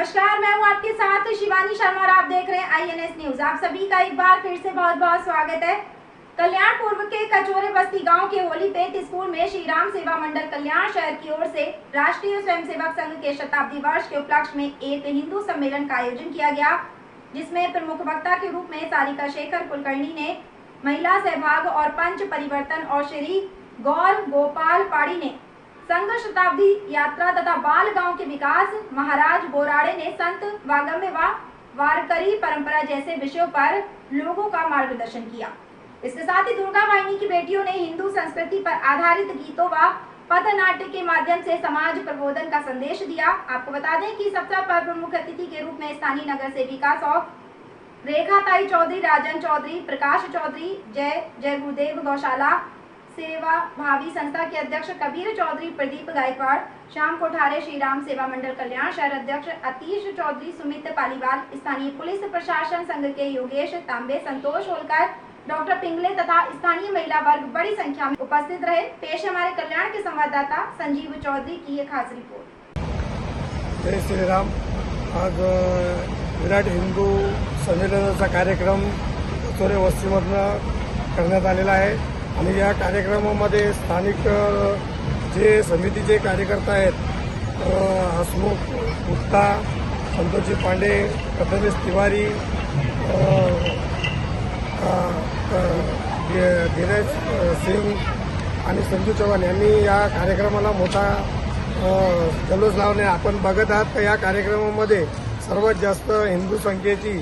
नमस्कार, मैं हूं आपके साथ शिवानी शर्मा और आप देख रहे हैं INS न्यूज। आप सभी का एक बार फिर से बहुत बहुत स्वागत है। कल्याण पूर्व के कचोरे बस्ती गांव के होलीपेट स्कूल में श्री राम सेवा मंडल कल्याण शहर की ओर से राष्ट्रीय स्वयंसेवक संघ के शताब्दी वर्ष के उपलक्ष्य में एक हिंदू सम्मेलन का आयोजन किया गया, जिसमें प्रमुख वक्ता के रूप में सारिका शेखर कुलकर्णी ने महिला सहभाग और पंच परिवर्तन और श्री गौर गोपाल पाड़ी ने संघ शताब्दी यात्रा तथा बाल गांव के विकास, महाराज बोराड़े ने संत वागम्य व वारकरी परंपरा जैसे विषयों पर लोगों का मार्गदर्शन किया। इसके साथ ही दुर्गा वाहिनी की बेटियों ने हिंदू संस्कृति पर आधारित गीतों व पथनाट्य के माध्यम से समाज प्रबोधन का संदेश दिया। आपको बता दें कि इस अवसर पर प्रमुख अतिथि के रूप में स्थानीय नगर सेविका सौ रेखा ताई चौधरी, राजन चौधरी, प्रकाश चौधरी, जय गुरुदेव गौशाला सेवा भावी संस्था के अध्यक्ष कबीर चौधरी, प्रदीप गायकवाड़, श्याम कोठारे, श्री राम सेवा मंडल कल्याण शहर अध्यक्ष अतीश चौधरी, सुमित पालीवाल, स्थानीय पुलिस प्रशासन संघ के योगेश तांबे, संतोष होलकर, डॉक्टर पिंगले तथा स्थानीय महिला वर्ग बड़ी संख्या में उपस्थित रहे। पेश हमारे कल्याण के संवाददाता संजीव चौधरी की एक खास रिपोर्ट। जय श्री राम। आज विराट हिंदू संमेलनाचा कार्यक्रम कचोरे वस्तीमधनं करण्यात आलेला आहे आणि या कार्यक्रमामध्ये स्थानिक जे समितीचे कार्यकर्ता आहेत, हसमुख गुप्ता, संतोषजी पांडे, प्रथमेश तिवारी, धीरज सिंग आणि संजू चव्हाण यांनी या कार्यक्रमाला मोठा जल्लोष लावले। आपण बघत आहात का या कार्यक्रमामध्ये सर्वात जास्त हिंदू संख्येची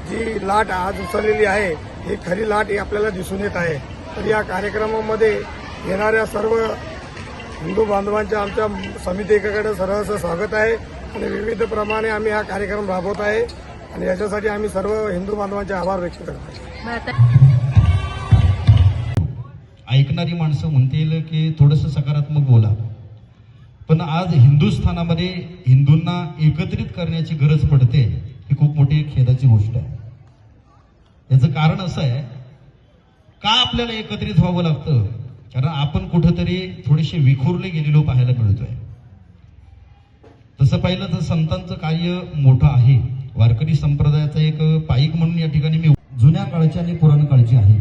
जी लाट आज उचललेली आहे, ही खरी लाट ही आपल्याला दिसून येत आहे। तर या कार्यक्रमामध्ये येणाऱ्या सर्व हिंदू बांधवांच्या आमच्या समितीकडे सर्वच स्वागत आहे आणि विविध प्रमाणे आम्ही हा कार्यक्रम राबवत आहे आणि याच्यासाठी आम्ही सर्व हिंदू बांधवांचे आभार व्यक्त करतो। ऐकणारी माणसं म्हणतील की थोडंसं सकारात्मक बोला, पण आज हिंदुस्थानामध्ये हिंदूंना एकत्रित करण्याची गरज पडते, ही खूप मोठी खेदाची गोष्ट आहे। याचं कारण असं आहे का आपल्याला एकत्रित व्हावं लागतं, कारण आपण कुठेतरी थोडेसे विखुरले गेलेलो पाहायला मिळतोय। तसं पाहिलं तर संतांचं कार्य मोठं आहे। वारकरी संप्रदायाचा एक पाईक म्हणून या ठिकाणी मी जुन्या काळची आणि पुराण काळची आहे।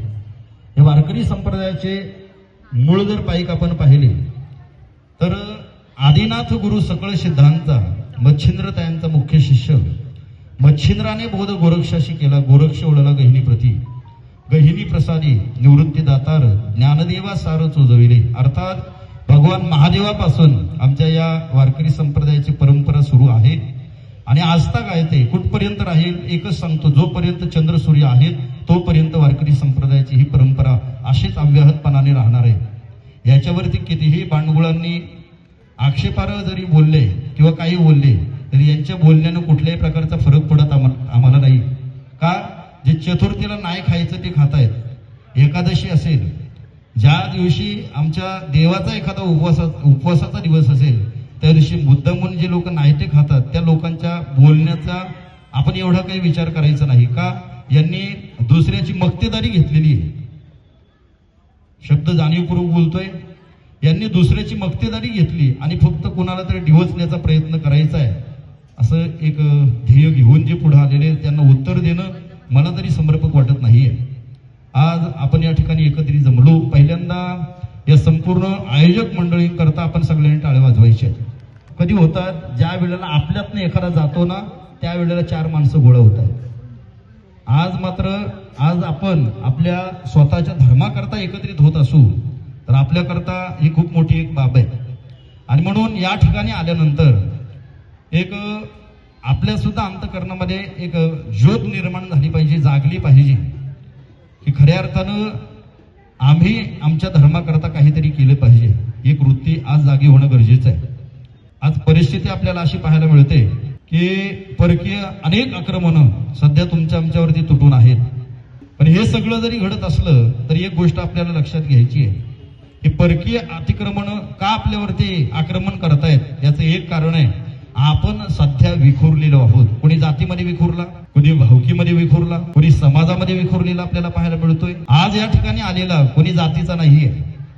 या वारकरी संप्रदायाचे मूळ जर पाईक आपण पाहिले तर आदिनाथ गुरु सकळ सिद्धांचा मच्छिंद्रतायांचा मुख्य शिष्य मच्छिंद्राने बोध गोरक्षाशी केला, गोरक्ष ओळला गहिनी प्रती, गहिनी प्रसादी निवृत्ती दातार, ज्ञानदेवा सार चोजविले। अर्थात भगवान महादेवापासून आमच्या या वारकरी संप्रदायाची परंपरा सुरू आहे आणि आस्था काय ते कुठपर्यंत राहील एकच सांगतो, जोपर्यंत चंद्र सूर्य आहेत तोपर्यंत वारकरी संप्रदायाची ही परंपरा अशीच अव्याहतपणाने राहणार आहे। याच्यावरती कितीही बांडगुळांनी आक्षेपार्ह जरी बोलले किंवा काही बोलले तरी यांच्या बोलण्यानं कुठल्याही प्रकारचा फरक पडत आम्हाला नाही। का जे चतुर्थीला नाही खायचं ते खातायत, एकादशी असेल, ज्या दिवशी आमच्या देवाचा एखादा उपवासाचा दिवस असेल त्या दिवशी मुद्दामून जे लोक नाही ते खातात त्या लोकांच्या बोलण्याचा आपण एवढा काही विचार करायचा नाही। का यांनी दुसऱ्याची मक्तेदारी घेतलेली आहे, शब्द जाणीवपूर्वक बोलतोय, यांनी दुसऱ्याची मक्तेदारी घेतली आणि फक्त कोणाला तरी डिवचण्याचा प्रयत्न करायचा आहे असं एक ध्येय घेऊन जे पुढे आलेले त्यांना उत्तर देणं मला तरी समर्पक वाटत नाहीये। आज आपण या ठिकाणी एकत्रित जमलो, पहिल्यांदा या संपूर्ण आयोजक मंडळी करता आपण सगळ्यांनी टाळ्या वाजवायच्या। कधी होतात ज्या वेळेला आपल्यातनं एखादा जातो ना त्यावेळेला चार माणसं गोळा होतात। आज मात्र आज आपण आपल्या स्वतःच्या धर्माकरता एकत्रित होत असू तर आपल्याकरता ही खूप मोठी एक बाब आहे आणि म्हणून या ठिकाणी आल्यानंतर एक आपल्या सुद्धा अंतःकरणामध्ये एक ज्योत निर्माण झाली पाहिजे, जागली पाहिजे की खऱ्या अर्थानं आम्ही आमच्या धर्माकरता काहीतरी केलं पाहिजे। एक वृत्ती आज जागी होणं गरजेचं आहे। आज परिस्थिती आपल्याला अशी पाहायला मिळते की परकीय अनेक आक्रमणं सध्या आमच्यावरती तुटून आहेत, पण हे सगळं जरी घडत असलं तरी एक गोष्ट आपल्याला लक्षात घ्यायची आहे की परकीय अतिक्रमण का आपल्यावरती आक्रमण करतायत याचं एक कारण आहे, आपण सध्या विखुरलेलो आहोत। कोणी जातीमध्ये विखुरला, कोणी भावकीमध्ये विखुरला, कोणी समाजामध्ये विखुरलेला आपल्याला पाहायला मिळतोय। आज या ठिकाणी आलेला कोणी जातीचा नाहीये,